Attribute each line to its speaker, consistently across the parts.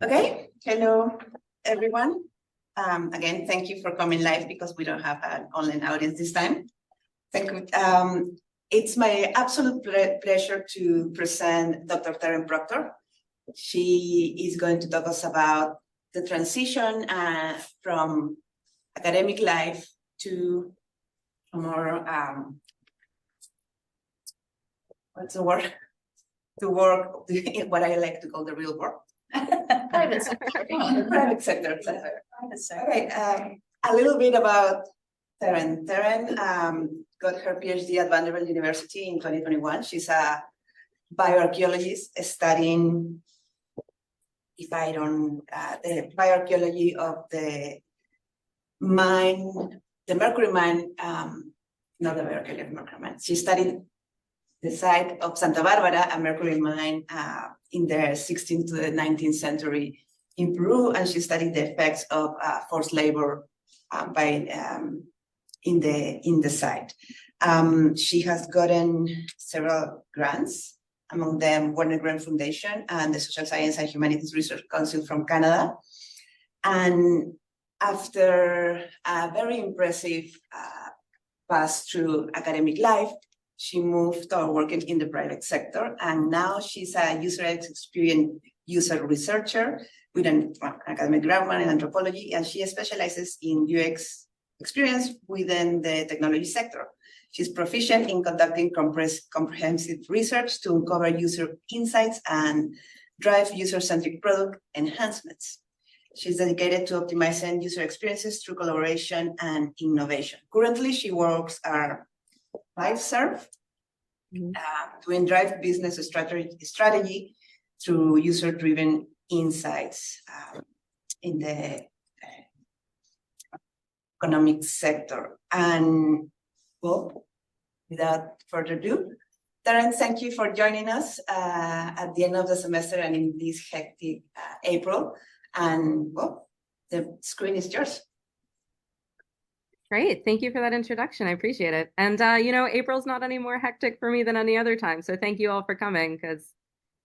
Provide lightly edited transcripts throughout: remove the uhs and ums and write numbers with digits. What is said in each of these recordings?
Speaker 1: Okay, hello everyone. Again, thank you for coming live because we don't have an online audience this time. Thank you. It's my absolute pleasure to present Dr. Terren Proctor. She is going to talk us about the transition from academic life to a more, what's the word? To work, what I like to call the real world. Private sector. Private sector. Okay, a little bit about Terren. Terren got her PhD at Vanderbilt University in 2021. She's a bioarchaeologist studying, the bioarchaeology of the mine, the mercury mine, not the bioarchaeology of mercury mine. She studied the site of Santa Barbara, a mercury mine in the 16th to the 19th century in Peru, and she studied the effects of forced labor in the site. She has gotten several grants, among them Warner Grant Foundation and the Social Science and Humanities Research Council from Canada. And after a very impressive pass through academic life, she moved to working in the private sector, and now she's a user experience user researcher with an academic background in anthropology, and she specializes in UX experience within the technology sector. She's proficient in conducting comprehensive research to uncover user insights and drive user-centric product enhancements. She's dedicated to optimizing user experiences through collaboration and innovation. Currently, she works at FISERV, to drive business strategy through user-driven insights in the economic sector. And well, without further ado, Terren, thank you for joining us at the end of the semester and in this hectic April. And well, the screen is yours.
Speaker 2: Great. Thank you for that introduction. I appreciate it. And, April's not any more hectic for me than any other time. So thank you all for coming because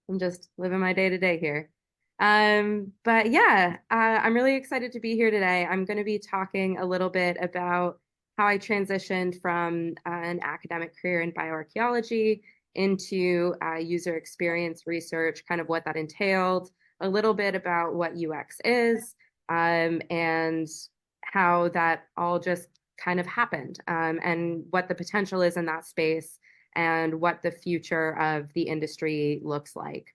Speaker 2: I'm just living my day to day here. But yeah, I'm really excited to be here today. I'm going to be talking a little bit about how I transitioned from an academic career in bioarchaeology into user experience research, kind of what that entailed, a little bit about what UX is, and how that all just kind of happened, and what the potential is in that space and what the future of the industry looks like.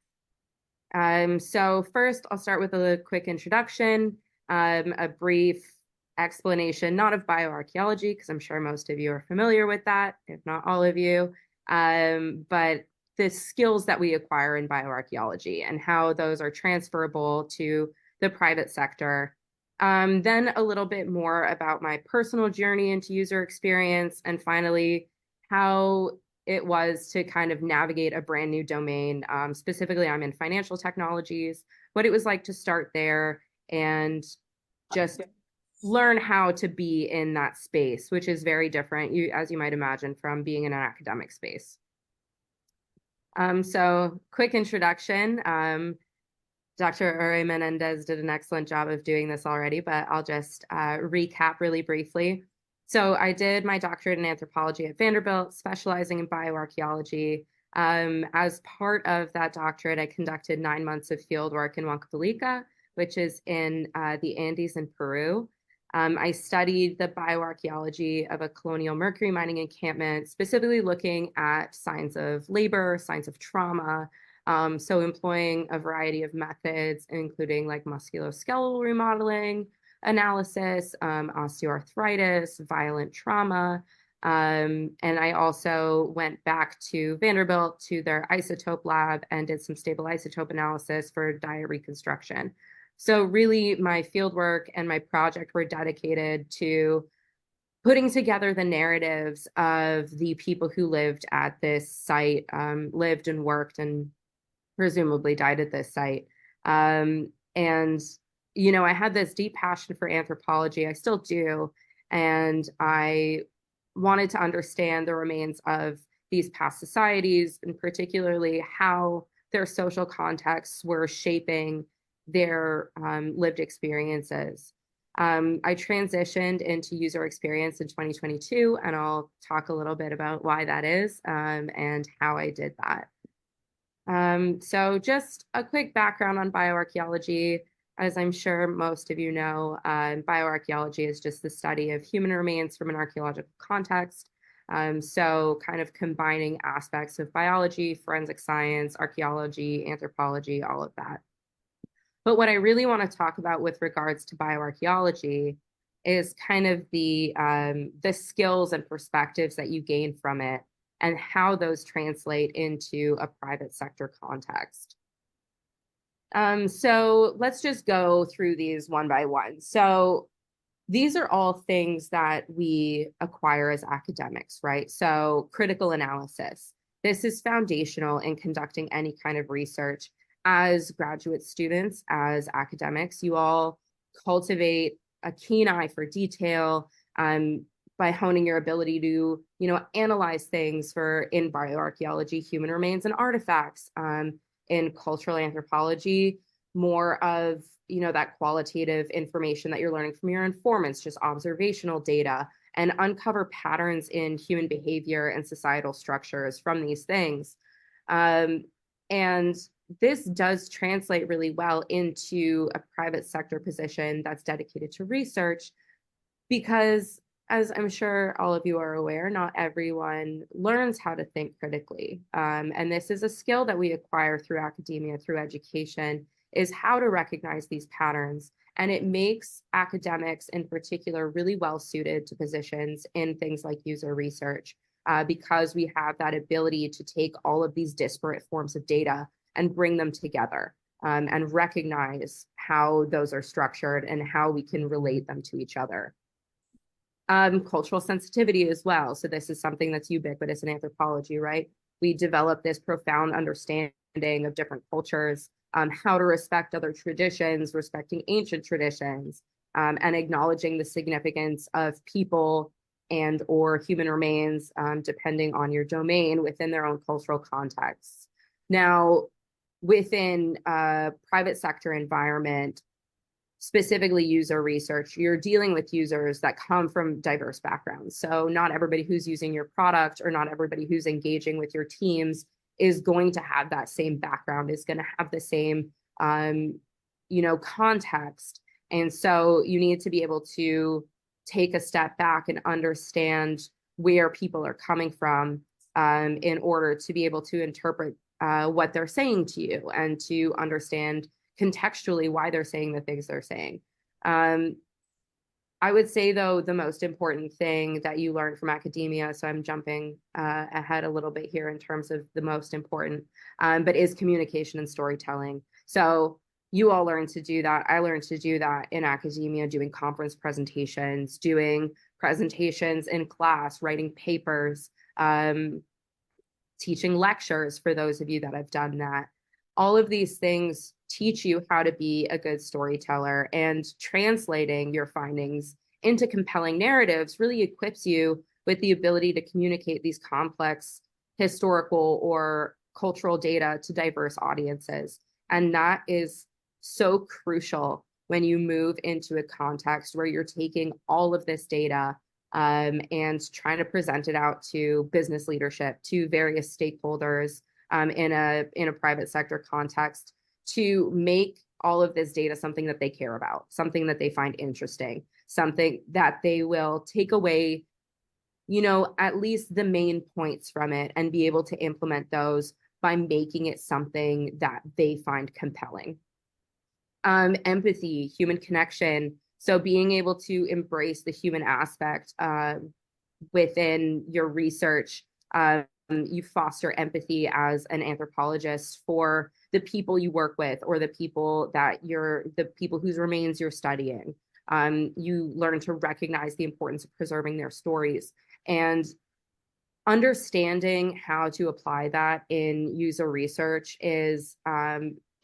Speaker 2: So first, I'll start with a quick introduction, a brief explanation, not of bioarchaeology, because I'm sure most of you are familiar with that, if not all of you, but the skills that we acquire in bioarchaeology and how those are transferable to the private sector. Then a little bit more about my personal journey into user experience, and finally, how it was to kind of navigate a brand new domain. Specifically, I'm in financial technologies, what it was like to start there and just learn how to be in that space, which is very different, as you might imagine, from being in an academic space. So quick introduction. Dr. Uri Menendez did an excellent job of doing this already, but I'll just recap really briefly. So I did my doctorate in anthropology at Vanderbilt, specializing in bioarchaeology. As part of that doctorate, I conducted 9 months of field work in Huancavelica, which is in the Andes in Peru. I studied the bioarchaeology of a colonial mercury mining encampment, specifically looking at signs of labor, signs of trauma, so employing a variety of methods, including like musculoskeletal remodeling analysis, osteoarthritis, violent trauma. And I also went back to Vanderbilt to their isotope lab and did some stable isotope analysis for diet reconstruction. So really my fieldwork and my project were dedicated to putting together the narratives of the people who lived at this site, lived and worked and presumably died at this site. And, I had this deep passion for anthropology. I still do. And I wanted to understand the remains of these past societies, and particularly how their social contexts were shaping their lived experiences. I transitioned into user experience in 2022, and I'll talk a little bit about why that is and how I did that. So just a quick background on bioarchaeology. As I'm sure most of you know, bioarchaeology is just the study of human remains from an archaeological context. So kind of combining aspects of biology, forensic science, archaeology, anthropology, all of that. But what I really want to talk about with regards to bioarchaeology is kind of the skills and perspectives that you gain from it and how those translate into a private sector context. So let's just go through these one by one. So these are all things that we acquire as academics, right? So critical analysis. This is foundational in conducting any kind of research. As graduate students, as academics, you all cultivate a keen eye for detail by honing your ability to, analyze things in bioarchaeology, human remains and artifacts, in cultural anthropology, more of, that qualitative information that you're learning from your informants, just observational data, and uncover patterns in human behavior and societal structures from these things. And this does translate really well into a private sector position that's dedicated to research because, as I'm sure all of you are aware, not everyone learns how to think critically. And this is a skill that we acquire through academia, through education, is how to recognize these patterns. And it makes academics in particular really well suited to positions in things like user research because we have that ability to take all of these disparate forms of data and bring them together and recognize how those are structured and how we can relate them to each other. Cultural sensitivity as well. So this is something that's ubiquitous in anthropology, right? We develop this profound understanding of different cultures, how to respect other traditions, respecting ancient traditions, and acknowledging the significance of people and or human remains, depending on your domain within their own cultural contexts. Now, within a private sector environment, specifically user research, you're dealing with users that come from diverse backgrounds. So not everybody who's using your product or not everybody who's engaging with your teams is going to have that same background, is going to have the same, context. And so you need to be able to take a step back and understand where people are coming from in order to be able to interpret what they're saying to you and to understand contextually why they're saying the things they're saying. I would say, though, the most important thing that you learn from academia, so I'm jumping ahead a little bit here in terms of the most important, but is communication and storytelling. So you all learn to do that. I learned to do that in academia, doing conference presentations, doing presentations in class, writing papers, teaching lectures for those of you that have done that. All of these things teach you how to be a good storyteller, and translating your findings into compelling narratives really equips you with the ability to communicate these complex historical or cultural data to diverse audiences. And that is so crucial when you move into a context where you're taking all of this data and trying to present it out to business leadership, to various stakeholders in a private sector context, to make all of this data something that they care about, something that they find interesting, something that they will take away, at least the main points from it and be able to implement those by making it something that they find compelling. Empathy, human connection. So being able to embrace the human aspect within your research, you foster empathy as an anthropologist for the people you work with or the people whose remains you're studying. You learn to recognize the importance of preserving their stories and understanding how to apply that in user research is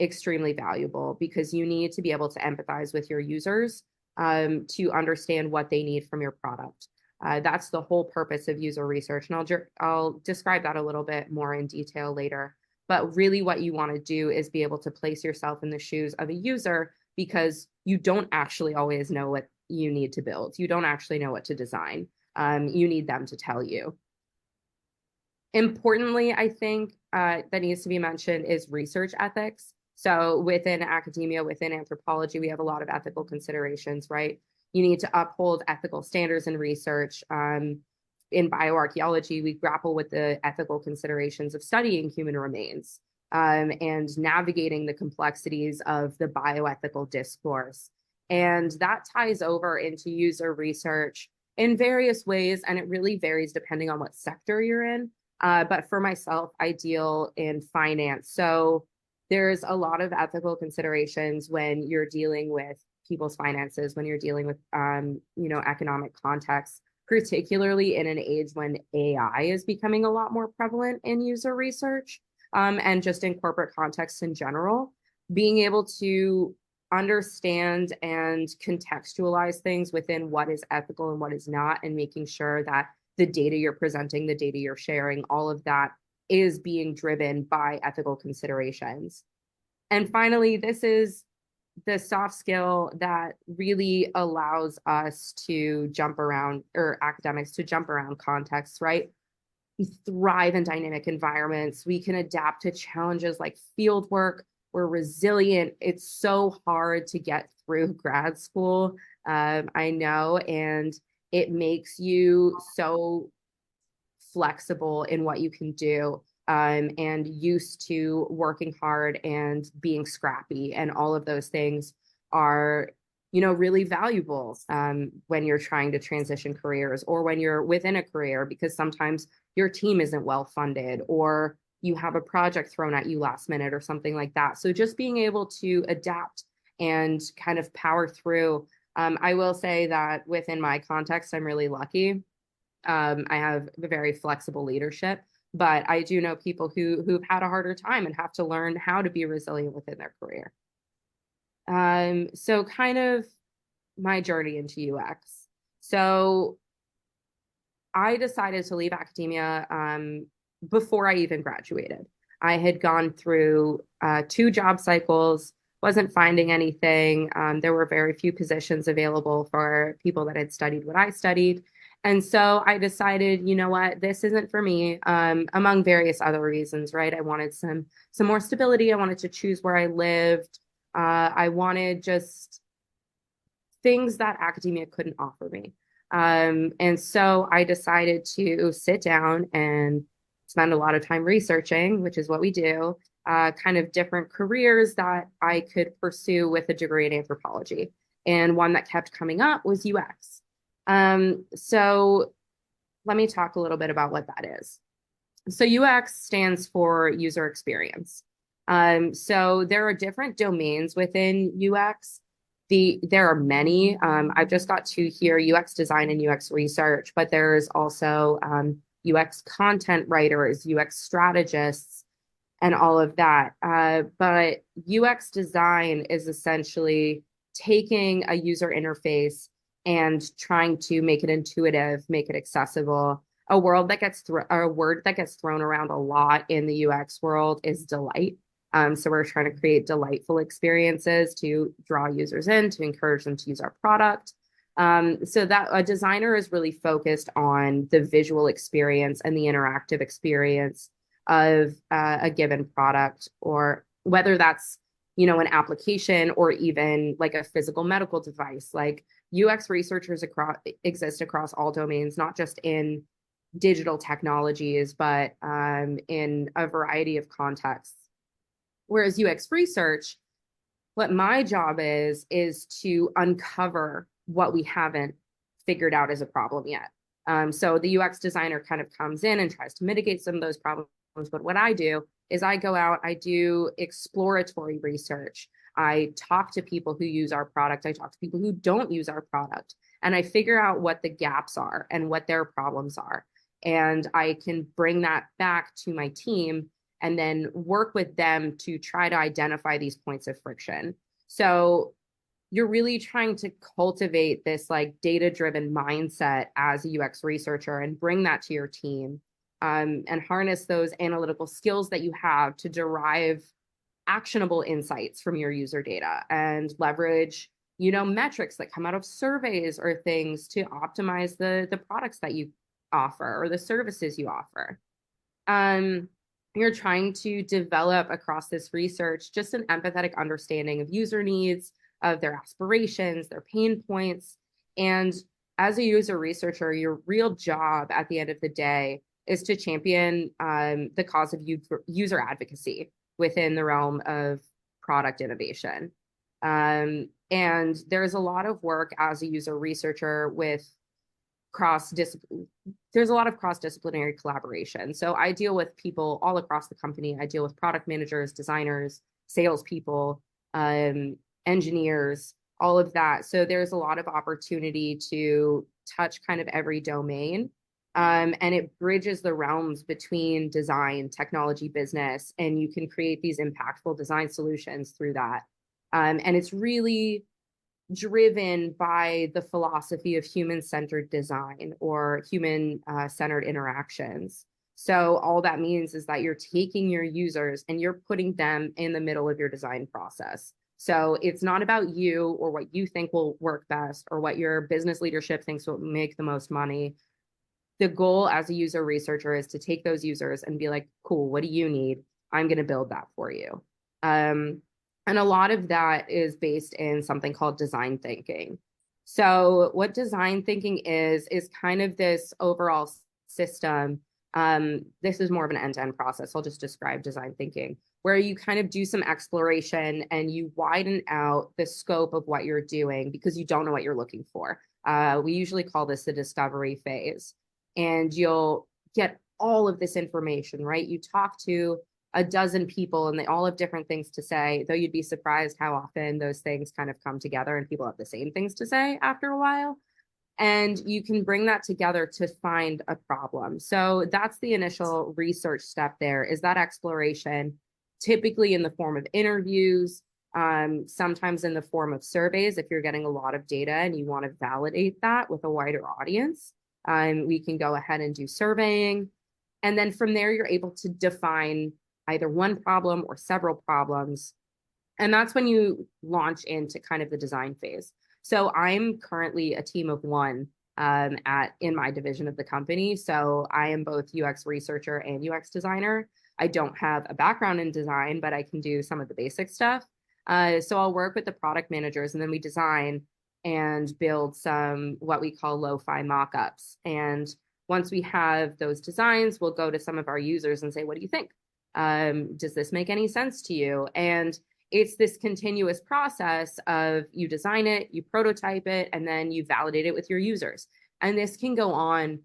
Speaker 2: extremely valuable because you need to be able to empathize with your users to understand what they need from your product. That's the whole purpose of user research. And I'll describe that a little bit more in detail later. But really what you want to do is be able to place yourself in the shoes of a user, because you don't actually always know what you need to build. You don't actually know what to design. You need them to tell you. Importantly, I think that needs to be mentioned is research ethics. So within academia, within anthropology, we have a lot of ethical considerations, right? You need to uphold ethical standards in research. In bioarchaeology, we grapple with the ethical considerations of studying human remains and navigating the complexities of the bioethical discourse. And that ties over into user research in various ways, and it really varies depending on what sector you're in. But for myself, I deal in finance. So there's a lot of ethical considerations when you're dealing with people's finances, when you're dealing with, economic context, particularly in an age when AI is becoming a lot more prevalent in user research, and just in corporate contexts in general. Being able to understand and contextualize things within what is ethical and what is not, and making sure that the data you're presenting, the data you're sharing, all of that is being driven by ethical considerations. And finally, this is the soft skill that really allows us to jump around, or academics to jump around contexts, right? We thrive in dynamic environments. We can adapt to challenges like field work. We're resilient. It's so hard to get through grad school. I know, and it makes you so flexible in what you can do, and used to working hard and being scrappy, and all of those things are really valuable when you're trying to transition careers, or when you're within a career, because sometimes your team isn't well funded, or you have a project thrown at you last minute or something like that. So just being able to adapt and kind of power through. I will say that within my context, I'm really lucky. I have a very flexible leadership, but I do know people who've had a harder time and have to learn how to be resilient within their career. So kind of my journey into UX. So I decided to leave academia before I even graduated. I had gone through 2 job cycles, wasn't finding anything. There were very few positions available for people that had studied what I studied. And so I decided, you know what, this isn't for me, among various other reasons, right? I wanted some more stability. I wanted to choose where I lived. I wanted just things that academia couldn't offer me. And so I decided to sit down and spend a lot of time researching, which is what we do, kind of different careers that I could pursue with a degree in anthropology. And one that kept coming up was UX. So let me talk a little bit about what that is. So UX stands for user experience. So there are different domains within UX. There are many. I've just got 2 here: UX design and UX research, but there's also UX content writers, UX strategists, and all of that. But UX design is essentially taking a user interface and trying to make it intuitive, make it accessible. A word that gets thrown around a lot in the UX world is delight. So we're trying to create delightful experiences to draw users in, to encourage them to use our product. So that a designer is really focused on the visual experience and the interactive experience of a given product, or whether that's an application or even like a physical medical device. Like UX researchers exist across all domains, not just in digital technologies, but in a variety of contexts. Whereas UX research, what my job is to uncover what we haven't figured out as a problem yet. So the UX designer kind of comes in and tries to mitigate some of those problems. But what I do is I go out, I do exploratory research. I talk to people who use our product. I talk to people who don't use our product. And I figure out what the gaps are and what their problems are. And I can bring that back to my team and then work with them to try to identify these points of friction. So you're really trying to cultivate this like data-driven mindset as a UX researcher and bring that to your team. and harness those analytical skills that you have to derive actionable insights from your user data and leverage, metrics that come out of surveys or things to optimize the products that you offer or the services you offer. You're trying to develop across this research just an empathetic understanding of user needs, of their aspirations, their pain points. And as a user researcher, your real job at the end of the day is to champion the cause of user advocacy within the realm of product innovation. And there's a lot of work as a user researcher with there's a lot of cross-disciplinary collaboration. So I deal with people all across the company. I deal with product managers, designers, salespeople, engineers, all of that. So there's a lot of opportunity to touch kind of every domain. And it bridges the realms between design, technology, business, and you can create these impactful design solutions through that. And it's really driven by the philosophy of human-centered design or human-centered interactions. So all that means is that you're taking your users and you're putting them in the middle of your design process. So it's not about you or what you think will work best or what your business leadership thinks will make the most money. The goal as a user researcher is to take those users and be like, cool, what do you need? I'm going to build that for you. And a lot of that is based in something called design thinking. So what design thinking is kind of this overall system. This is more of an end-to-end process. I'll just describe design thinking, where you kind of do some exploration and you widen out the scope of what you're doing because you don't know what you're looking for. We usually call this the discovery phase. And you'll get all of this information, right? You talk to a dozen people and they all have different things to say, though you'd be surprised how often those things kind of come together and people have the same things to say after a while. And you can bring that together to find a problem. So that's the initial research step there, is that exploration, typically in the form of interviews, sometimes in the form of surveys if you're getting a lot of data and you want to validate that with a wider audience. We can go ahead and do surveying. And then from there, you're able to define either one problem or several problems. And that's when you launch into kind of the design phase. So I'm currently a team of one in my division of the company. So I am both UX researcher and UX designer. I don't have a background in design, but I can do some of the basic stuff. So I'll work with the product managers and then we design and build some what we call lo-fi mock-ups. And once we have those designs, we'll go to some of our users and say, what do you think? Does this make any sense to you? And it's this continuous process of you design it, you prototype it, and then you validate it with your users. And this can go on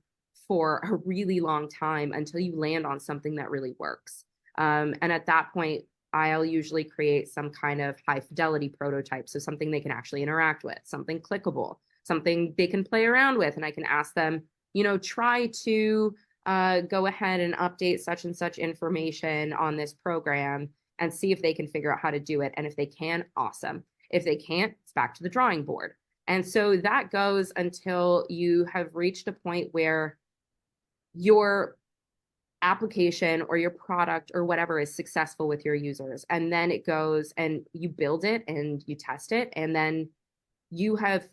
Speaker 2: for a really long time until you land on something that really works. And at that point, I'll usually create some kind of high fidelity prototype. So something they can actually interact with, something clickable, something they can play around with. And I can ask them, try to go ahead and update such and such information on this program and see if they can figure out how to do it. And if they can, awesome. If they can't, it's back to the drawing board. And so that goes until you have reached a point where your application or your product or whatever is successful with your users. And then it goes and you build it and you test it. And then you have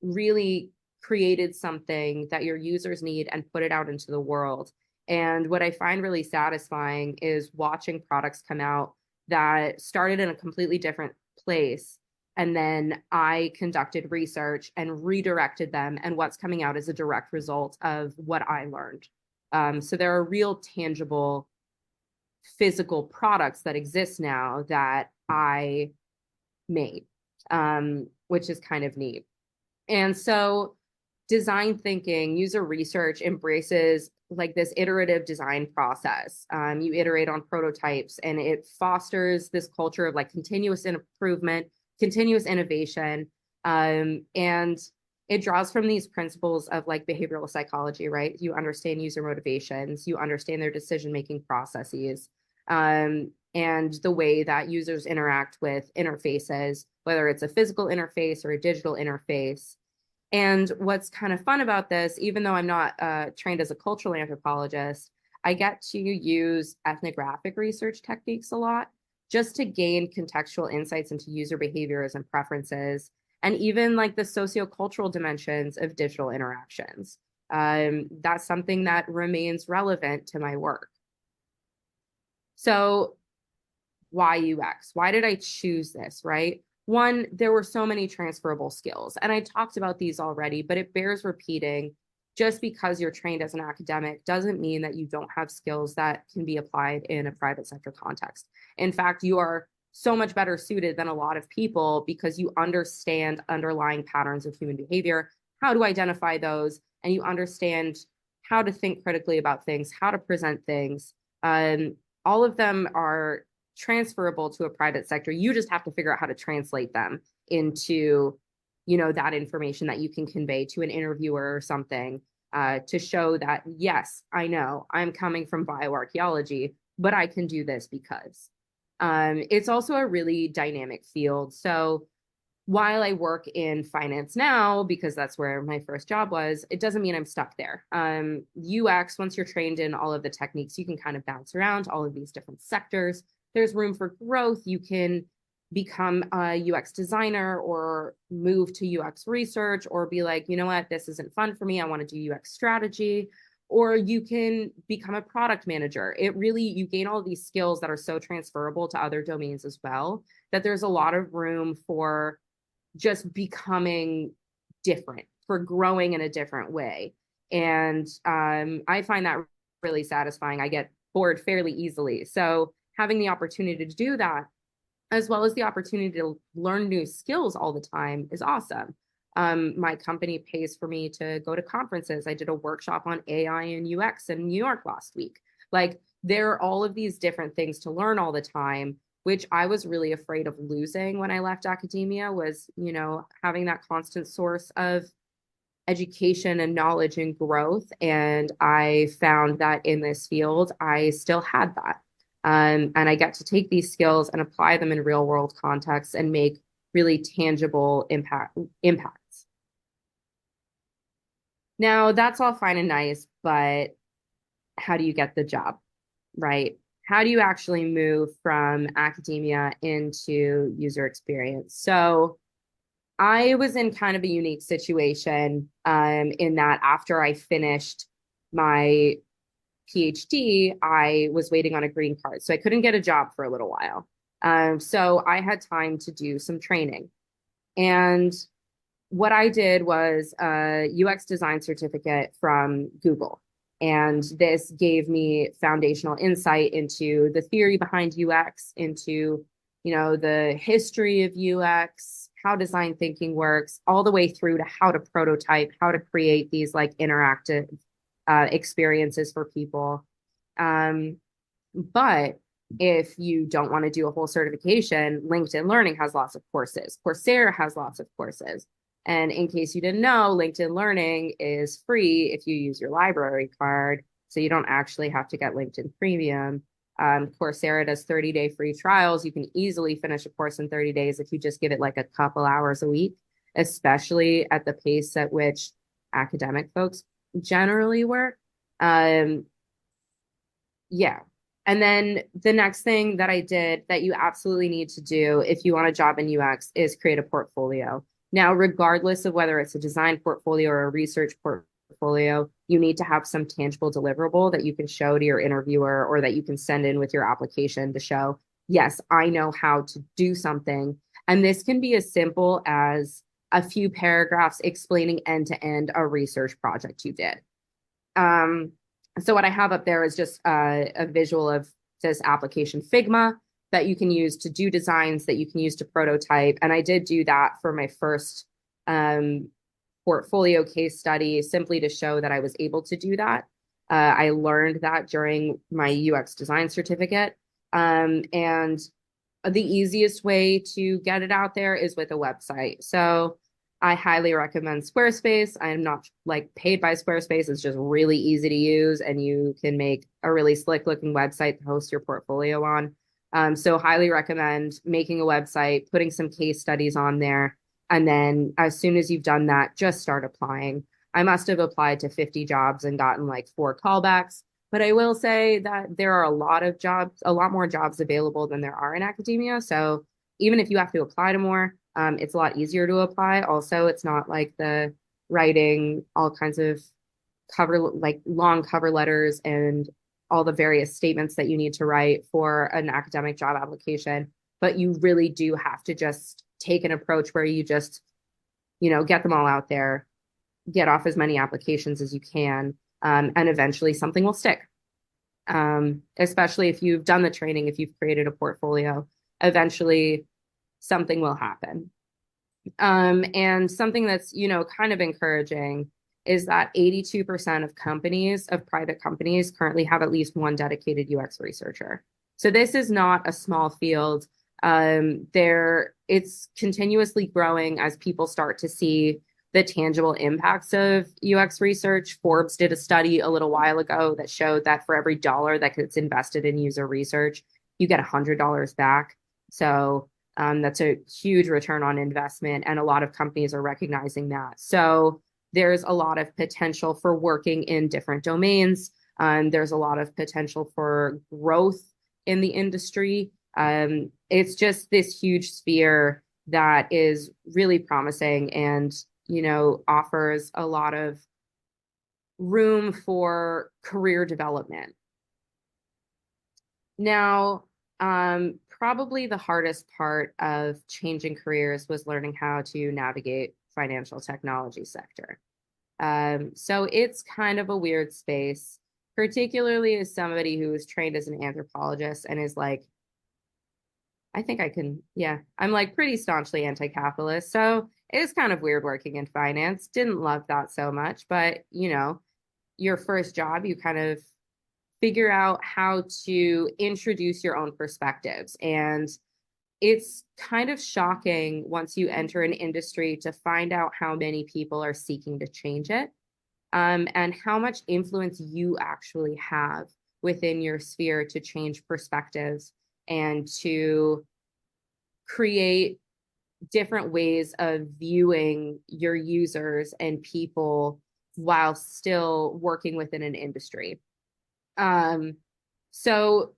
Speaker 2: really created something that your users need and put it out into the world. And what I find really satisfying is watching products come out that started in a completely different place. And then I conducted research and redirected them. And what's coming out is a direct result of what I learned. So there are real tangible physical products that exist now that I made, which is kind of neat. And so design thinking, user research embraces like this iterative design process. You iterate on prototypes and it fosters this culture of like continuous improvement, continuous innovation. And it draws from these principles of like behavioral psychology, right? You understand user motivations, you understand their decision-making processes, and the way that users interact with interfaces, whether it's a physical interface or a digital interface. And what's kind of fun about this, even though I'm not trained as a cultural anthropologist, I get to use ethnographic research techniques a lot just to gain contextual insights into user behaviors and preferences, and even like the sociocultural dimensions of digital interactions. That's something that remains relevant to my work. So why UX? Why did I choose this, right? One, there were so many transferable skills, and I talked about these already, but it bears repeating. Just because you're trained as an academic doesn't mean that you don't have skills that can be applied in a private sector context. In fact, you are so much better suited than a lot of people because you understand underlying patterns of human behavior, how to identify those, and you understand how to think critically about things, how to present things. All of them are transferable to a private sector. You just have to figure out how to translate them into, that information that you can convey to an interviewer or something, to show that, yes, I know I'm coming from bioarchaeology, but I can do this because. It's also a really dynamic field. So while I work in finance now, because that's where my first job was, it doesn't mean I'm stuck there. UX, once you're trained in all of the techniques, you can kind of bounce around all of these different sectors. There's room for growth. You can become a UX designer or move to UX research, or be like, you know what, this isn't fun for me. I want to do UX strategy. Or you can become a product manager. You gain all these skills that are so transferable to other domains as well, that there's a lot of room for just becoming different, for growing in a different way. And I find that really satisfying. I get bored fairly easily. So having the opportunity to do that, as well as the opportunity to learn new skills all the time, is awesome. My company pays for me to go to conferences. I did a workshop on AI and UX in New York last week. Like, there are all of these different things to learn all the time, which I was really afraid of losing when I left academia, was, having that constant source of education and knowledge and growth. And I found that in this field, I still had that. And I get to take these skills and apply them in real world contexts and make really tangible impacts. Now, that's all fine and nice, but how do you get the job, right? How do you actually move from academia into user experience? So I was in kind of a unique situation, in that after I finished my PhD, I was waiting on a green card. So I couldn't get a job for a little while. So I had time to do some training. And what I did was a UX design certificate from Google. And this gave me foundational insight into the theory behind UX, into, the history of UX, how design thinking works, all the way through to how to prototype, how to create these like interactive experiences for people. But if you don't want to do a whole certification, LinkedIn Learning has lots of courses. Coursera has lots of courses. And in case you didn't know, LinkedIn Learning is free if you use your library card. So you don't actually have to get LinkedIn Premium. Coursera does 30-day free trials. You can easily finish a course in 30 days if you just give it like a couple hours a week, especially at the pace at which academic folks generally work. Yeah. And then the next thing that I did that you absolutely need to do if you want a job in UX is create a portfolio. Now, regardless of whether it's a design portfolio or a research portfolio, you need to have some tangible deliverable that you can show to your interviewer, or that you can send in with your application to show, yes, I know how to do something. And this can be as simple as a few paragraphs explaining end to end a research project you did. So what I have up there is just a visual of this application Figma that you can use to do designs, that you can use to prototype. And I did do that for my first portfolio case study, simply to show that I was able to do that. I learned that during my UX design certificate. And the easiest way to get it out there is with a website. So I highly recommend Squarespace. I'm not like paid by Squarespace. It's just really easy to use, and you can make a really slick looking website to host your portfolio on. So highly recommend making a website, putting some case studies on there. And then as soon as you've done that, just start applying. I must have applied to 50 jobs and gotten like 4 callbacks, But I will say that there are a lot of jobs, a lot more jobs available than there are in academia. So even if you have to apply to more, it's a lot easier to apply. Also, it's not like the writing all kinds of like long cover letters and all the various statements that you need to write for an academic job application. But you really do have to just take an approach where you just, get them all out there, get off as many applications as you can, and eventually something will stick. Especially if you've done the training, if you've created a portfolio, eventually something will happen. And something that's, kind of encouraging is that 82% of private companies currently have at least one dedicated UX researcher. So this is not a small field. It's continuously growing as people start to see the tangible impacts of UX research. Forbes did a study a little while ago that showed that for every dollar that gets invested in user research, you get $100 back. So that's a huge return on investment, and a lot of companies are recognizing that. So there's a lot of potential for working in different domains. There's a lot of potential for growth in the industry. It's just this huge sphere that is really promising and, offers a lot of room for career development. Now, probably the hardest part of changing careers was learning how to navigate financial technology sector. So it's kind of a weird space, particularly as somebody who is trained as an anthropologist and is like, I think I can, yeah, I'm like pretty staunchly anti-capitalist. So it is kind of weird working in finance. Didn't love that so much, but your first job, you kind of figure out how to introduce your own perspectives. And it's kind of shocking once you enter an industry to find out how many people are seeking to change it, and how much influence you actually have within your sphere to change perspectives and to create different ways of viewing your users and people while still working within an industry. So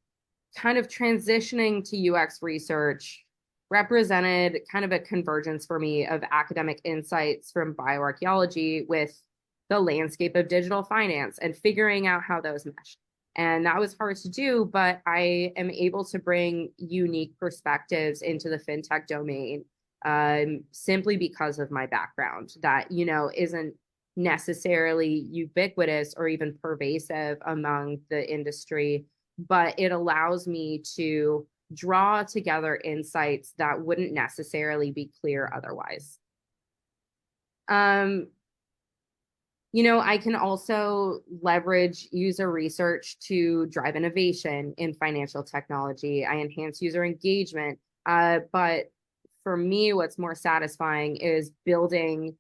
Speaker 2: kind of transitioning to UX research represented kind of a convergence for me of academic insights from bioarchaeology with the landscape of digital finance and figuring out how those mesh. And that was hard to do, but I am able to bring unique perspectives into the fintech domain, simply because of my background that, isn't necessarily ubiquitous or even pervasive among the industry, but it allows me to draw together insights that wouldn't necessarily be clear otherwise. I can also leverage user research to drive innovation in financial technology. I enhance user engagement. But for me, what's more satisfying is building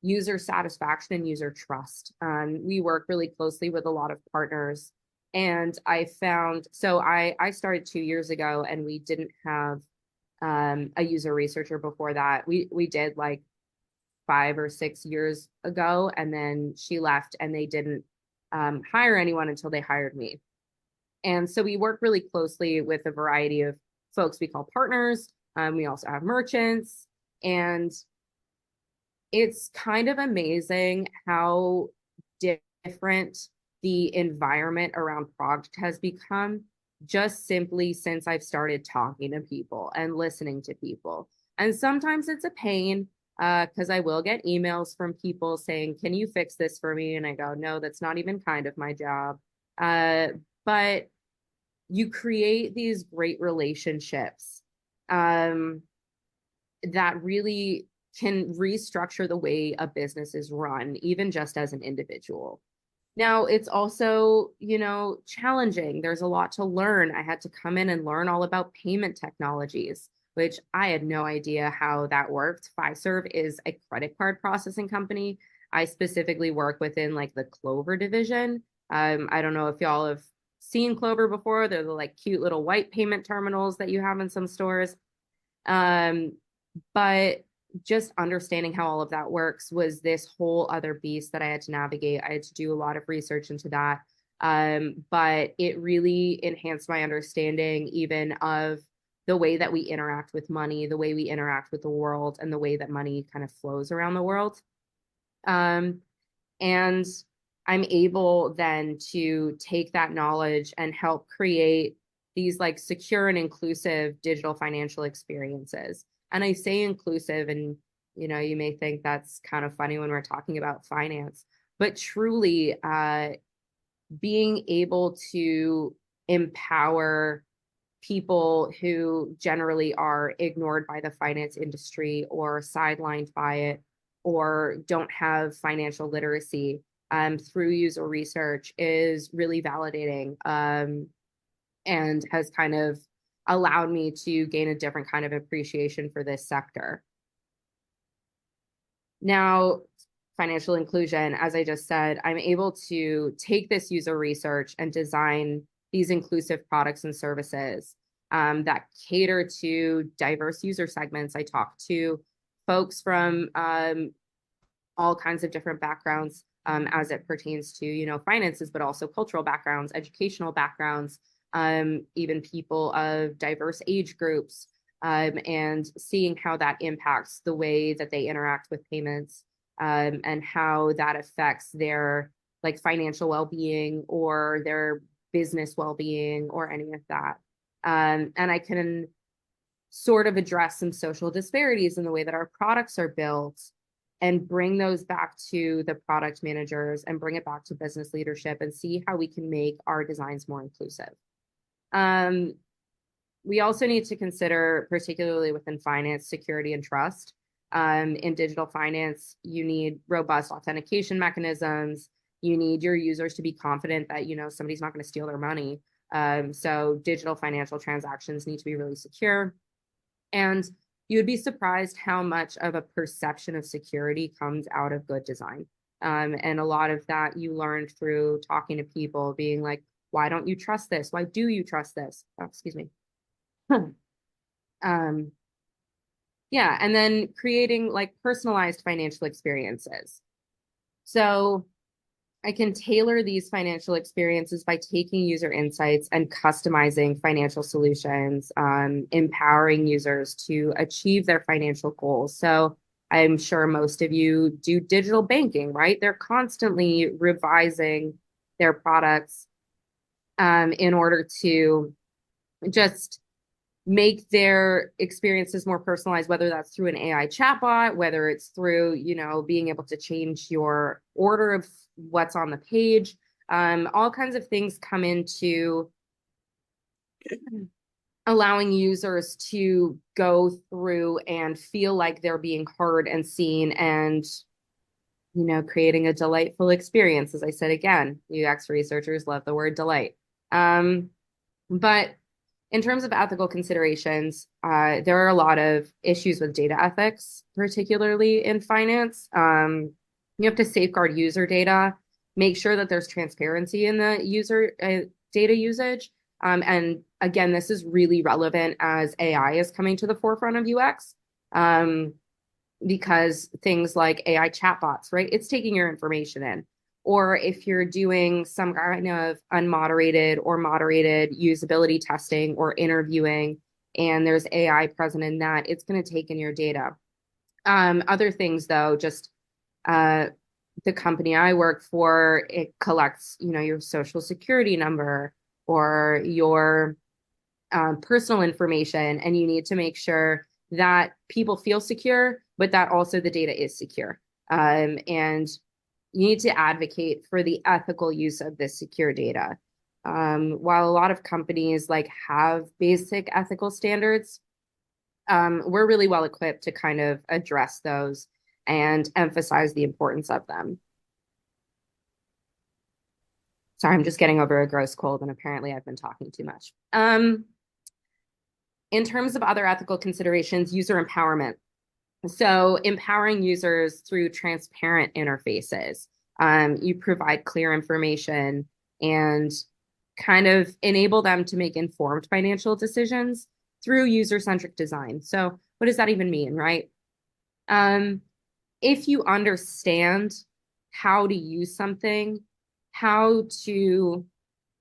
Speaker 2: user satisfaction and user trust. We work really closely with a lot of partners. And I found, so I started 2 years ago and we didn't have a user researcher before that. We did like 5 or 6 years ago, and then she left and they didn't hire anyone until they hired me. And so we work really closely with a variety of folks we call partners. We also have merchants, and it's kind of amazing how different the environment around Proctor has become just simply since I've started talking to people and listening to people. And sometimes it's a pain, because I will get emails from people saying, can you fix this for me? And I go, no, that's not even kind of my job. But you create these great relationships that really can restructure the way a business is run, even just as an individual. Now, it's also, challenging. There's a lot to learn. I had to come in and learn all about payment technologies, which I had no idea how that worked. FISERV is a credit card processing company. I specifically work within like the Clover division. I don't know if y'all have seen Clover before. They're the like cute little white payment terminals that you have in some stores. But just understanding how all of that works was this whole other beast that I had to navigate. I had to do a lot of research into that. but it really enhanced my understanding even of the way that we interact with money, the way we interact with the world, and the way that money kind of flows around the world. And I'm able then to take that knowledge and help create these like secure and inclusive digital financial experiences. And I say inclusive, and you may think that's kind of funny when we're talking about finance, but truly being able to empower people who generally are ignored by the finance industry or sidelined by it or don't have financial literacy through user research is really validating, and has kind of allowed me to gain a different kind of appreciation for this sector. Now, financial inclusion, as I just said, I'm able to take this user research and design these inclusive products and services that cater to diverse user segments. I talk to folks from all kinds of different backgrounds as it pertains to, finances, but also cultural backgrounds, educational backgrounds, even people of diverse age groups, and seeing how that impacts the way that they interact with payments, and how that affects their like financial well-being or their business well-being or any of that. And I can sort of address some social disparities in the way that our products are built and bring those back to the product managers and bring it back to business leadership and see how we can make our designs more inclusive. We also need to consider, particularly within finance, security and trust. In digital finance, you need robust authentication mechanisms. You need your users to be confident that, somebody's not going to steal their money. So digital financial transactions need to be really secure. And you would be surprised how much of a perception of security comes out of good design. And a lot of that you learned through talking to people, being like, why don't you trust this? Why do you trust this? Oh, excuse me. Yeah, and then creating like personalized financial experiences. So I can tailor these financial experiences by taking user insights and customizing financial solutions, empowering users to achieve their financial goals. So I'm sure most of you do digital banking, right? They're constantly revising their products in order to just make their experiences more personalized, whether that's through an AI chatbot, whether it's through, being able to change your order of what's on the page. All kinds of things come into allowing users to go through and feel like they're being heard and seen and, creating a delightful experience. As I said, again, UX researchers love the word delight. But in terms of ethical considerations, there are a lot of issues with data ethics, particularly in finance. You have to safeguard user data, make sure that there's transparency in the user data usage. And again, this is really relevant as AI is coming to the forefront of UX, because things like AI chatbots, right? It's taking your information in. Or if you're doing some kind of unmoderated or moderated usability testing or interviewing, and there's AI present in that, it's going to take in your data. Other things, though, just the company I work for, it collects, your social security number or your personal information, and you need to make sure that people feel secure, but that also the data is secure. And you need to advocate for the ethical use of this secure data. While a lot of companies have basic ethical standards, we're really well equipped to kind of address those and emphasize the importance of them. Sorry, I'm just getting over a gross cold, and apparently I've been talking too much. In terms of other ethical considerations, user empowerment. So empowering users through transparent interfaces. You provide clear information and kind of enable them to make informed financial decisions through user-centric design. So what does that even mean, right? If you understand how to use something, how to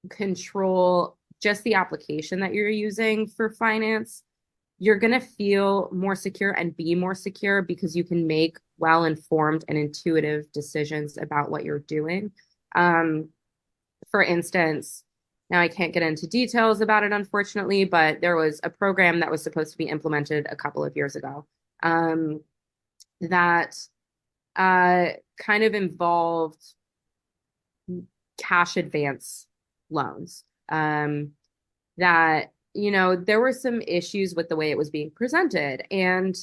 Speaker 2: control just the application that you're using for finance, you're going to feel more secure and be more secure because you can make well-informed and intuitive decisions about what you're doing. For instance, now I can't get into details about it, unfortunately, but there was a program that was supposed to be implemented a couple of years ago that kind of involved cash advance loans. That, there were some issues with the way it was being presented. And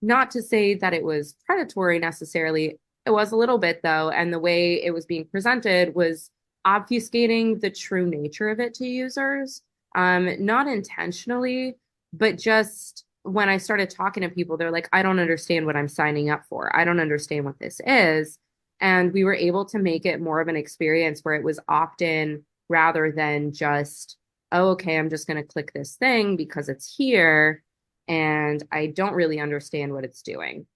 Speaker 2: not to say that it was predatory necessarily, it was a little bit though. And the way it was being presented was obfuscating the true nature of it to users, not intentionally, but just when I started talking to people, they're like, I don't understand what I'm signing up for. I don't understand what this is. And we were able to make it more of an experience where it was opt-in rather than just, oh, okay, I'm just going to click this thing because it's here and I don't really understand what it's doing.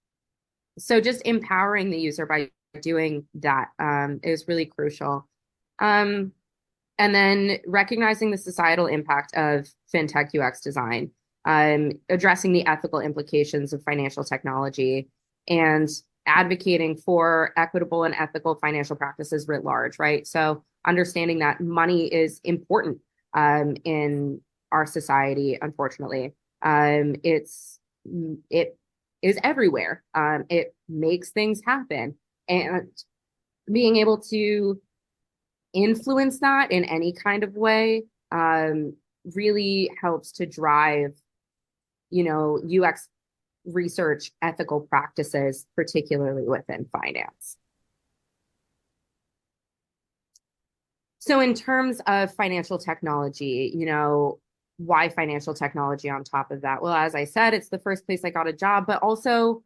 Speaker 2: So just empowering the user by doing that is really crucial. And then recognizing the societal impact of fintech UX design, addressing the ethical implications of financial technology, and advocating for equitable and ethical financial practices writ large, right? So understanding that money is important in our society, unfortunately. It is everywhere. It makes things happen. And being able to influence that in any kind of way really helps to drive, UX research ethical practices, particularly within finance. So in terms of financial technology, why financial technology on top of that? Well, as I said, it's the first place I got a job, but also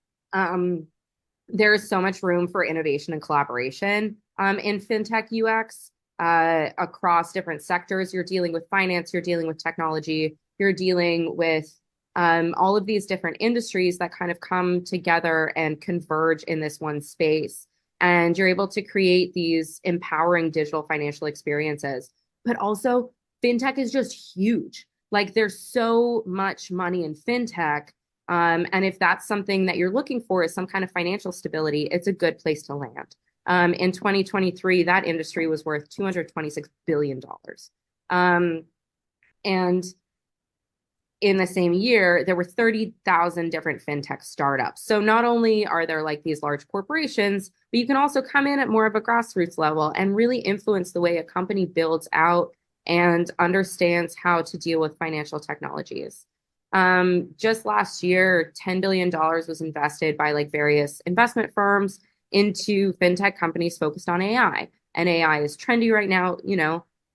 Speaker 2: there's so much room for innovation and collaboration in fintech UX across different sectors. You're dealing with finance, you're dealing with technology, you're dealing with all of these different industries that kind of come together and converge in this one space. And you're able to create these empowering digital financial experiences. But also, fintech is just huge. Like, there's so much money in fintech. And if that's something that you're looking for is some kind of financial stability, it's a good place to land. In 2023, that industry was worth $226 billion. And in the same year, there were 30,000 different fintech startups. So not only are there like these large corporations, but you can also come in at more of a grassroots level and really influence the way a company builds out and understands how to deal with financial technologies. Just last year, $10 billion was invested by like various investment firms into fintech companies focused on AI. And AI is trendy right now,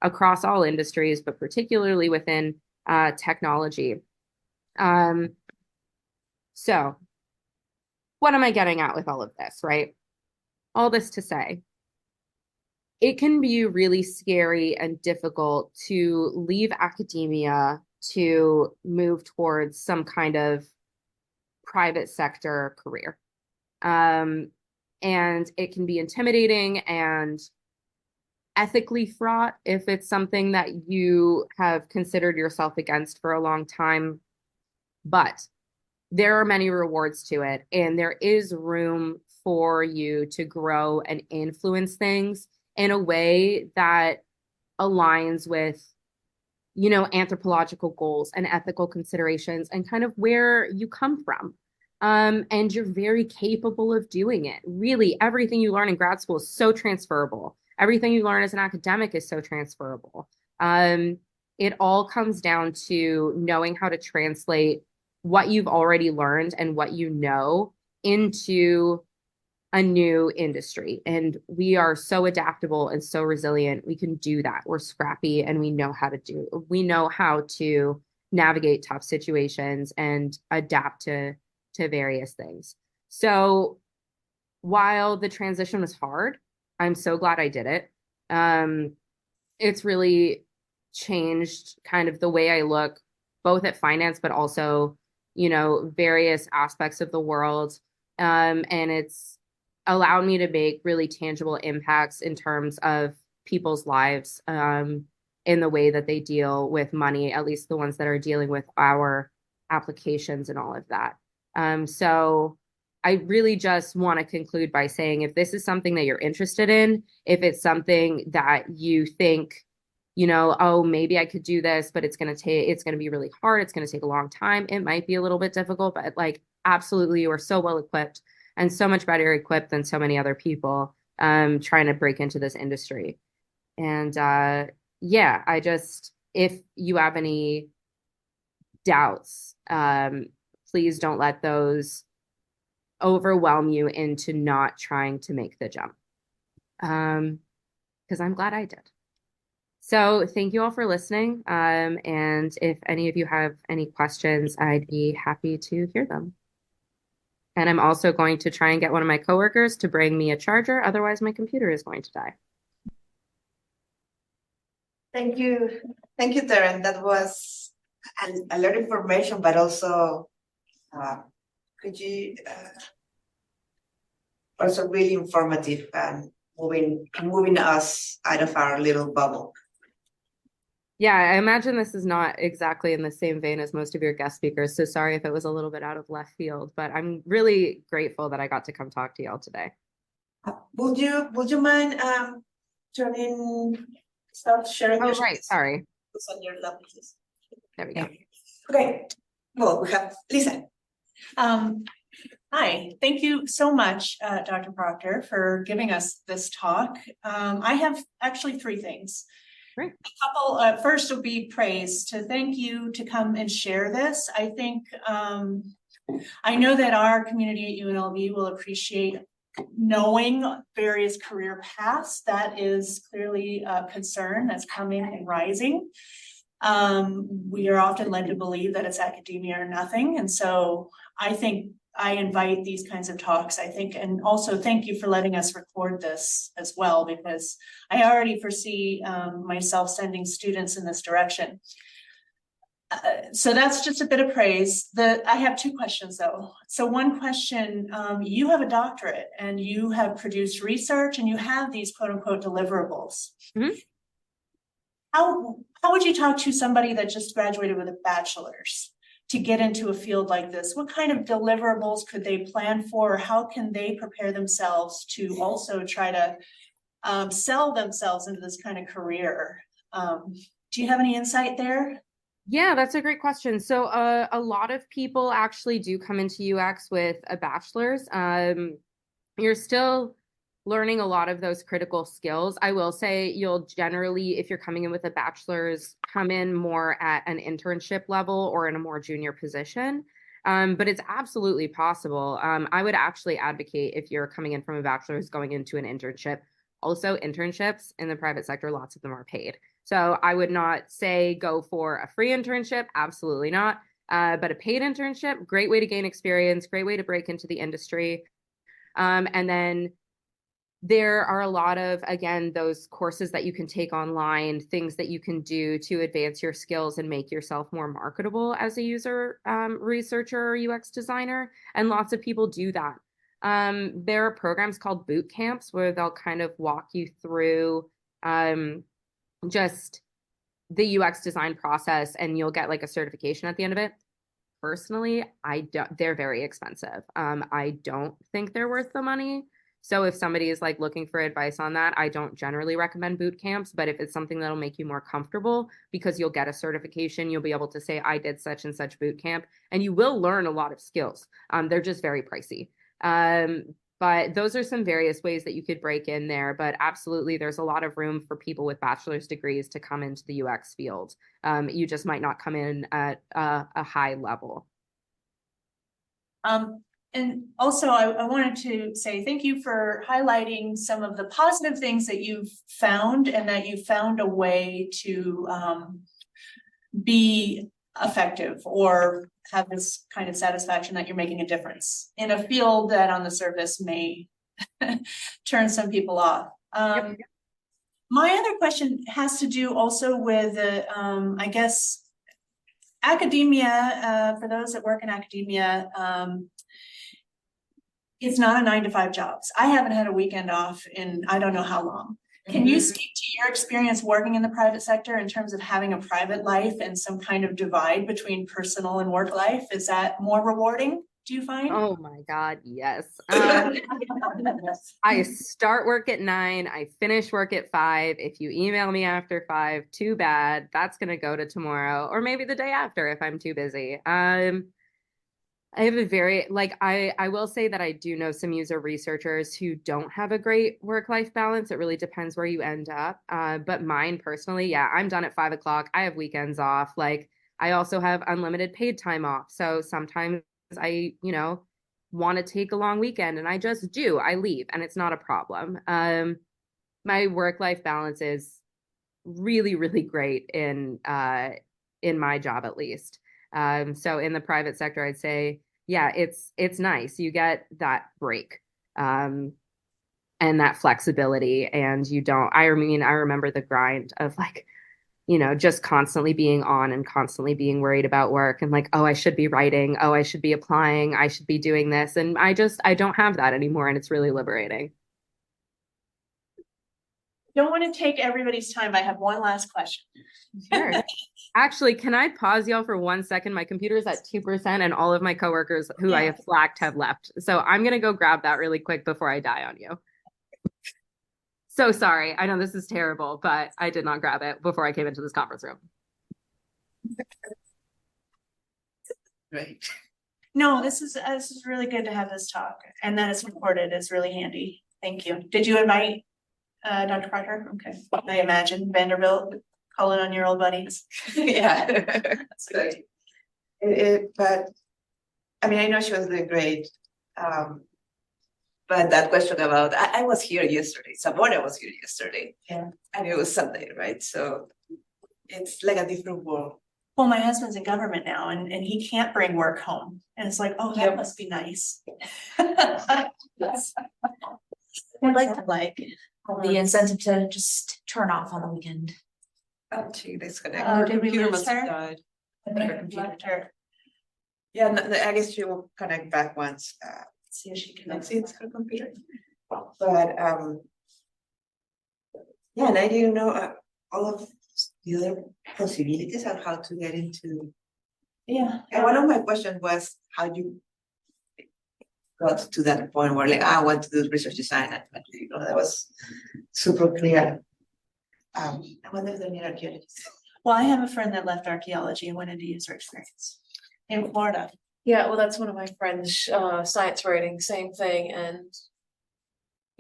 Speaker 2: across all industries, but particularly within technology. So what am I getting at with all of this, right? All this to say, it can be really scary and difficult to leave academia to move towards some kind of private sector career. And it can be intimidating and ethically fraught if it's something that you have considered yourself against for a long time. But there are many rewards to it, and there is room for you to grow and influence things in a way that aligns with, anthropological goals and ethical considerations and kind of where you come from. And you're very capable of doing it. Really, everything you learn in grad school is so transferable. Everything you learn as an academic is so transferable. It all comes down to knowing how to translate what you've already learned and what you know into a new industry. And we are so adaptable and so resilient. We can do that. We're scrappy and we know how to navigate tough situations and adapt to various things. So while the transition was hard, I'm so glad I did it. It's really changed kind of the way I look both at finance, but also, various aspects of the world. And it's allowed me to make really tangible impacts in terms of people's lives. in the way that they deal with money, at least the ones that are dealing with our applications and all of that. So I really just want to conclude by saying if this is something that you're interested in, if it's something that you think, you know, oh, maybe I could do this, but it's going to be really hard. It's going to take a long time. It might be a little bit difficult, but like absolutely you are so well equipped and so much better equipped than so many other people trying to break into this industry. And yeah, if you have any doubts, please don't let those overwhelm you into not trying to make the jump. Because I'm glad I did. So thank you all for listening. And if any of you have any questions, I'd be happy to hear them. And I'm also going to try and get one of my coworkers to bring me a charger. Otherwise, my computer is going to die.
Speaker 1: Thank you. Thank you, Terren. That was a lot of information, but also could you also really informative and moving us out of our little bubble.
Speaker 2: Yeah, I imagine this is not exactly in the same vein as most of your guest speakers, so sorry if it was a little bit out of left field, but I'm really grateful that I got to come talk to y'all today.
Speaker 1: Would you mind start sharing
Speaker 2: Oh,
Speaker 1: your
Speaker 2: right, sorry.
Speaker 1: on your laptops?
Speaker 2: There we go.
Speaker 1: Okay, well, we have Lisa.
Speaker 3: Hi, thank you so much, Dr. Proctor, for giving us this talk. I have actually three things.
Speaker 2: Great.
Speaker 3: A couple, first will be praise, to thank you to come and share this. I think, I know that our community at UNLV will appreciate knowing various career paths. That is clearly a concern that's coming and rising. We are often led to believe that it's academia or nothing. And so I think I invite these kinds of talks, I think, and also thank you for letting us record this as well, because I already foresee myself sending students in this direction. So that's just a bit of praise. I have two questions though. So one question, you have a doctorate and you have produced research and you have these quote unquote deliverables.
Speaker 2: Mm-hmm.
Speaker 3: How would you talk to somebody that just graduated with a bachelor's to get into a field like this? What kind of deliverables could they plan for? How can they prepare themselves to also try to sell themselves into this kind of career? Do you have any insight there?
Speaker 2: Yeah, that's a great question. So a lot of people actually do come into UX with a bachelor's. You're still learning a lot of those critical skills. I will say you'll generally, if you're coming in with a bachelor's, come in more at an internship level or in a more junior position. But it's absolutely possible. I would actually advocate if you're coming in from a bachelor's going into an internship. Also, internships in the private sector, lots of them are paid. So I would not say go for a free internship. Absolutely not. But a paid internship, great way to gain experience, great way to break into the industry. And then there are a lot of, again, those courses that you can take online, things that you can do to advance your skills and make yourself more marketable as a user researcher or UX designer. And lots of people do that. There are programs called boot camps where they'll kind of walk you through just the UX design process and you'll get like a certification at the end of it. Personally, they're very expensive. I don't think they're worth the money. So if somebody is like looking for advice on that, I don't generally recommend boot camps, but if it's something that'll make you more comfortable because you'll get a certification, you'll be able to say, I did such and such boot camp, and you will learn a lot of skills. They're just very pricey. But those are some various ways that you could break in there. But absolutely, there's a lot of room for people with bachelor's degrees to come into the UX field. You just might not come in at a high level.
Speaker 3: And also, I wanted to say thank you for highlighting some of the positive things that you've found and that you found a way to be effective or have this kind of satisfaction that you're making a difference in a field that on the surface may turn some people off.
Speaker 2: Yep.
Speaker 3: My other question has to do also with, I guess, academia. For those that work in academia, it's not a 9-to-5 job. I haven't had a weekend off in I don't know how long. Can you speak to your experience working in the private sector in terms of having a private life and some kind of divide between personal and work life? Is that more rewarding, do you find?
Speaker 2: Oh my God, yes. I start work at 9, I finish work at 5. If you email me after 5, too bad. That's gonna go to tomorrow, or maybe the day after if I'm too busy. I have a very I will say that I do know some user researchers who don't have a great work-life balance. It really depends where you end up. But mine personally, yeah, I'm done at 5 o'clock. I have weekends off. Like I also have unlimited paid time off. So sometimes I, want to take a long weekend and I just do. I leave and it's not a problem. My work-life balance is really, really great in my job at least. So in the private sector, I'd say, yeah, it's nice. You get that break, and that flexibility, and you don't. I mean, I remember the grind of like, just constantly being on and constantly being worried about work and like, oh, I should be writing, oh, I should be applying, I should be doing this, and I don't have that anymore, and it's really liberating.
Speaker 3: Don't want to take everybody's time. I have one last question.
Speaker 2: Sure. Actually, can I pause y'all for 1 second? My computer is at 2% and all of my coworkers who I have Slacked have left. So I'm going to go grab that really quick before I die on you. So sorry. I know this is terrible, but I did not grab it before I came into this conference room.
Speaker 1: Right.
Speaker 3: No, this is really good to have this talk, and that it's recorded is really handy. Thank you. Did you invite Dr. Proctor? Okay. I imagine Vanderbilt calling on your old buddies.
Speaker 1: Yeah, that's good. But I mean, I know she was doing great. But that question about I was here yesterday. Someone was here yesterday.
Speaker 3: Yeah.
Speaker 1: And it was Sunday, right? So it's like a different world.
Speaker 3: Well, my husband's in government now, and he can't bring work home, and it's like, oh, that must be nice.
Speaker 4: Yes. I'd like the incentive to just turn off on the weekend.
Speaker 1: Oh, gee, disconnect.
Speaker 3: Oh, did we
Speaker 1: Computer
Speaker 3: lose
Speaker 1: must have
Speaker 3: her?
Speaker 1: died.
Speaker 3: Left her.
Speaker 1: Yeah, no, I guess she will connect back once.
Speaker 3: See if she
Speaker 1: Connects
Speaker 3: connects.
Speaker 1: into her computer. But yeah, and I didn't know all of the other possibilities on how to get into.
Speaker 3: Yeah.
Speaker 1: And one of my questions was how you got to that point where like I want to do research design, and that was super clear. I wonder if they need archaeologists.
Speaker 3: Well, I have a friend that left archaeology and went into user experience in Florida.
Speaker 4: Yeah, well, that's one of my friends, science writing, same thing, and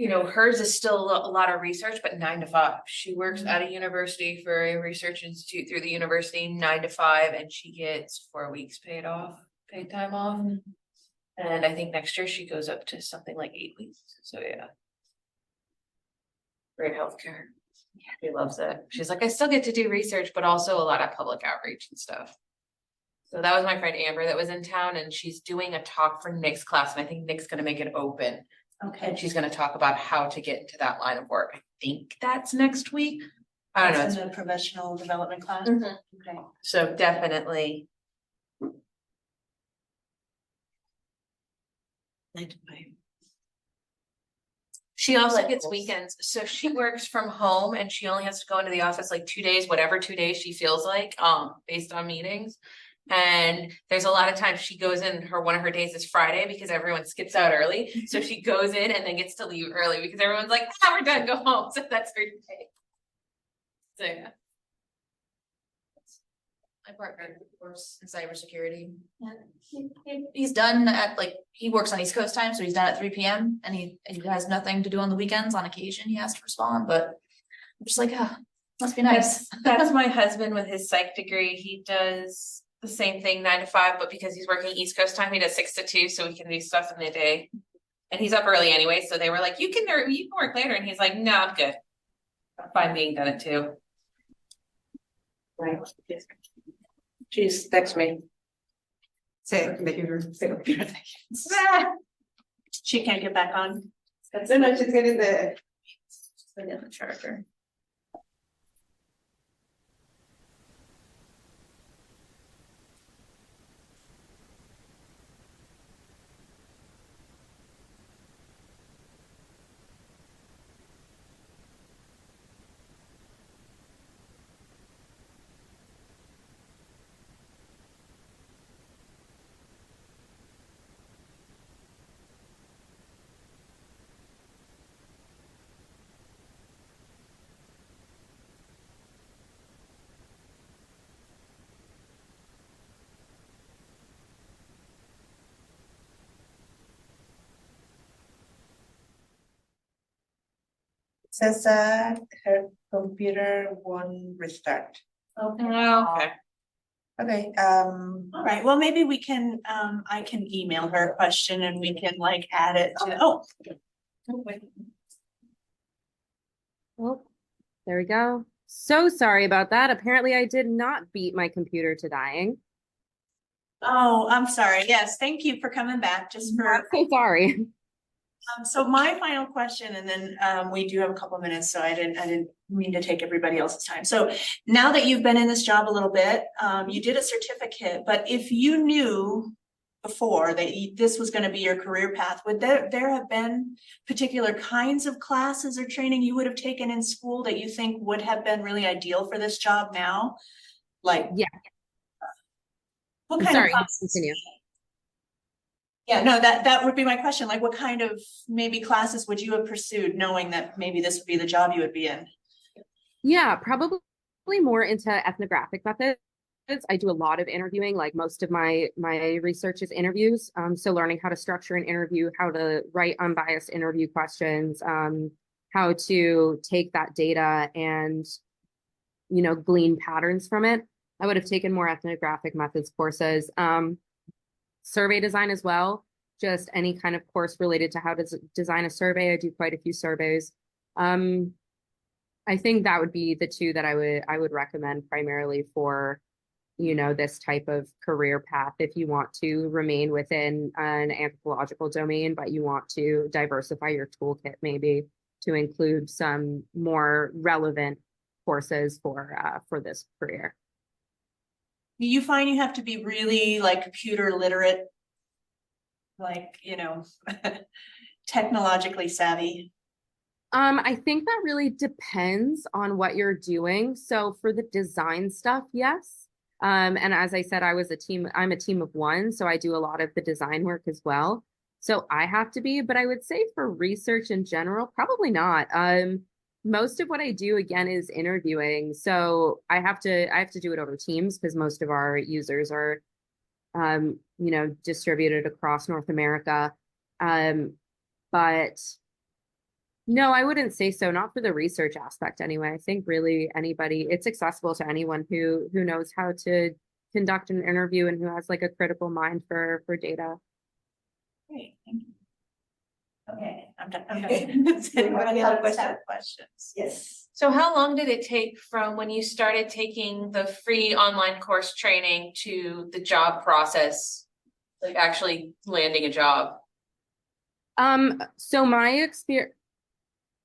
Speaker 4: hers is still a lot of research, but 9 to 5. She works at a university for a research institute through the university, 9 to 5, and she gets 4 weeks paid time off. And I think next year she goes up to something like 8 weeks. So yeah. Great healthcare. Yeah, she loves it. She's like, I still get to do research, but also a lot of public outreach and stuff. So that was my friend Amber that was in town, and she's doing a talk for Nick's class, and I think Nick's going to make it open.
Speaker 3: Okay.
Speaker 4: And she's going to talk about how to get into that line of work. I think that's next week. I don't know.
Speaker 3: That's in the professional development class.
Speaker 4: Mhm.
Speaker 3: Okay.
Speaker 4: So definitely.
Speaker 1: 9 to 5.
Speaker 4: She also
Speaker 3: Like
Speaker 4: gets
Speaker 3: this.
Speaker 4: weekends. So she works from home and she only has to go into the office like 2 days, whatever 2 days she feels like, based on meetings. And there's a lot of times she goes in one of her days is Friday because everyone skips out early. So she goes in and then gets to leave early because everyone's like, we're done, go home. So that's her day. So yeah.
Speaker 5: My partner works in cybersecurity. He's done at he works on East Coast time, so he's done at 3 p.m. and he has nothing to do on the weekends. On occasion, he has to respond, but I'm just like, must be nice.
Speaker 4: That's my husband with his psych degree. He does the same thing 9 to 5, but because he's working East Coast time, he does 6 to 2, so we can do stuff in the day. And he's up early anyway, so they were like, you can work later, and he's like, no, I'm good. I'm fine being done at 2.
Speaker 1: Right. Jeez, text me. Say computer.
Speaker 3: She can't get back on.
Speaker 1: No, she's getting the
Speaker 5: Charger.
Speaker 1: Says that her computer won't restart.
Speaker 4: Okay.
Speaker 1: Okay,
Speaker 3: All right, well, maybe we can, I can email her a question and we can like add it to, oh.
Speaker 2: Oh, there we go. So sorry about that. Apparently I did not beat my computer to dying.
Speaker 3: Oh, I'm sorry. Yes, thank you for coming back, just for,
Speaker 2: I'm so sorry.
Speaker 3: so my final question, and then, we do have a couple minutes, so I didn't mean to take everybody else's time. So now that you've been in this job a little bit, you did a certificate, but if you knew before that this was gonna be your career path, would there have been particular kinds of classes or training you would have taken in school that you think would have been really ideal for this job now? Like.
Speaker 2: Yeah.
Speaker 3: What
Speaker 2: I'm
Speaker 3: kind
Speaker 2: sorry,
Speaker 3: of classes?
Speaker 2: continue.
Speaker 3: Yeah, no, that would be my question. Like, what kind of maybe classes would you have pursued knowing that maybe this would be the job you would be in?
Speaker 2: Yeah, probably more into ethnographic methods. I do a lot of interviewing, like most of my research is interviews. So learning how to structure an interview, how to write unbiased interview questions, how to take that data and, you know, glean patterns from it. I would have taken more ethnographic methods courses. Survey design as well, just any kind of course related to how to design a survey. I do quite a few surveys. I think that would be the two that I would recommend primarily for, you know, this type of career path if you want to remain within an anthropological domain, but you want to diversify your toolkit maybe to include some more relevant courses for this career.
Speaker 3: Do you find you have to be really like computer literate? Like, you know, technologically savvy?
Speaker 2: I think that really depends on what you're doing. So for the design stuff, yes. And as I said, I'm a team of one, so I do a lot of the design work as well. So I have to be, but I would say for research in general, probably not. Most of what I do again is interviewing. So I have to do it over Teams because most of our users are you know, distributed across North America. But no, I wouldn't say so. Not for the research aspect anyway. I think really anybody, it's accessible to anyone who knows how to conduct an interview and who has like a critical mind for data.
Speaker 3: Great, thank you. Okay, I'm done. Does anybody have questions?
Speaker 1: yes.
Speaker 4: So how long did it take from when you started taking the free online course training to the job process, like actually landing a job?
Speaker 2: So my experience,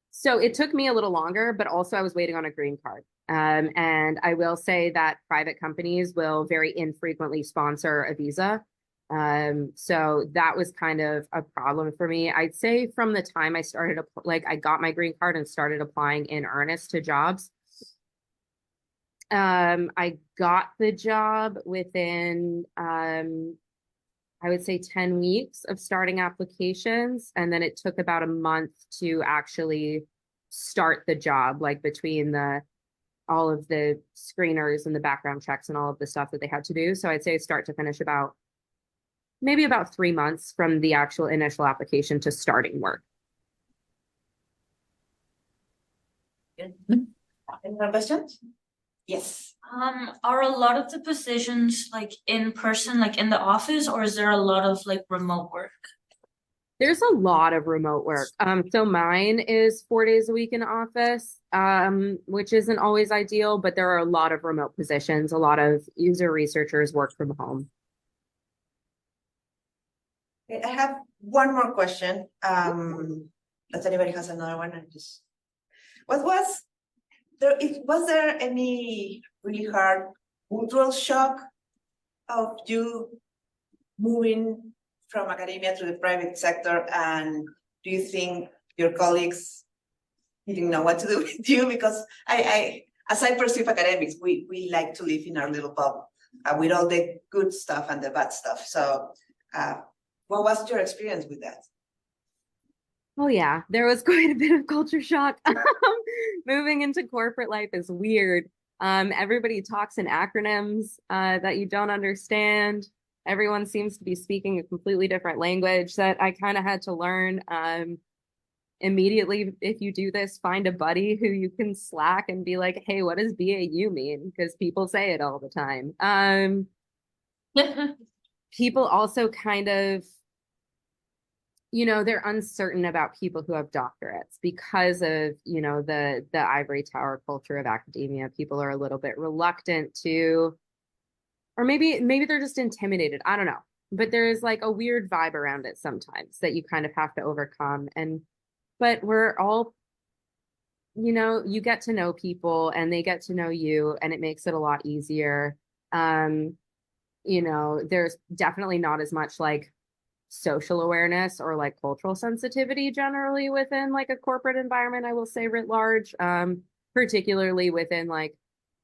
Speaker 2: so it took me a little longer, but also I was waiting on a green card. And I will say that private companies will very infrequently sponsor a visa. So that was kind of a problem for me. I'd say from the time I started, like I got my green card and started applying in earnest to jobs. I got the job within, I would say 10 weeks of starting applications. And then it took about a month to actually start the job, like between all of the screeners and the background checks and all of the stuff that they had to do. So I'd say start to finish maybe about 3 months from the actual initial application to starting work.
Speaker 1: Any more questions? Yes.
Speaker 5: Are a lot of the positions like in person, like in the office, or is there a lot of like remote work?
Speaker 2: There's a lot of remote work. So mine is 4 days a week in office, which isn't always ideal, but there are a lot of remote positions. A lot of user researchers work from home.
Speaker 1: I have one more question. If anybody has another one, was there any really hard cultural shock of you moving from academia to the private sector? And do you think your colleagues didn't know what to do with you? Because as I perceive academics, we like to live in our little bubble with all the good stuff and the bad stuff. So what was your experience with that?
Speaker 2: Oh yeah, there was quite a bit of culture shock. Moving into corporate life is weird. Everybody talks in acronyms that you don't understand. Everyone seems to be speaking a completely different language that I kind of had to learn. immediately, if you do this, find a buddy who you can Slack and be like, hey, what does BAU mean? Because people say it all the time. People also kind of, they're uncertain about people who have doctorates because of, the ivory tower culture of academia. People are a little bit reluctant to, or maybe they're just intimidated. I don't know. But there's like a weird vibe around it sometimes that you kind of have to overcome. But we're all, you get to know people and they get to know you, and it makes it a lot easier. There's definitely not as much like social awareness or like cultural sensitivity generally within like a corporate environment, I will say writ large, particularly within like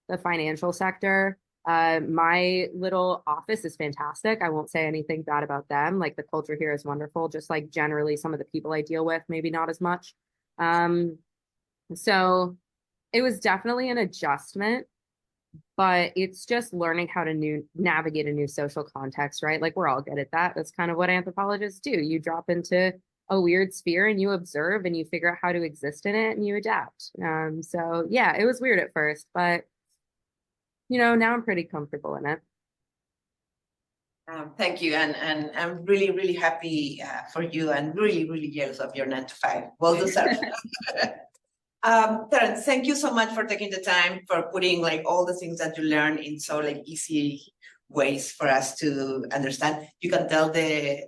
Speaker 2: the financial sector. My little office is fantastic. I won't say anything bad about them. Like the culture here is wonderful. Just like generally some of the people I deal with, maybe not as much. So it was definitely an adjustment, but it's just learning how to navigate a new social context, right? Like we're all good at that. That's kind of what anthropologists do. You drop into a weird sphere and you observe and you figure out how to exist in it and you adapt. So yeah, it was weird at first, but now I'm pretty comfortable in it.
Speaker 1: Thank you, and I'm really, really happy for you, and really, really jealous of your 9 to 5. Well deserved. Terren, thank you so much for taking the time, for putting like all the things that you learn in so like easy ways for us to understand. You can tell the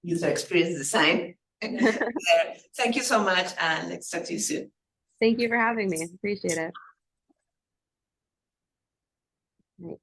Speaker 1: user experience design. Thank you so much, and let's talk to you soon.
Speaker 2: Thank you for having me. Appreciate it. Right.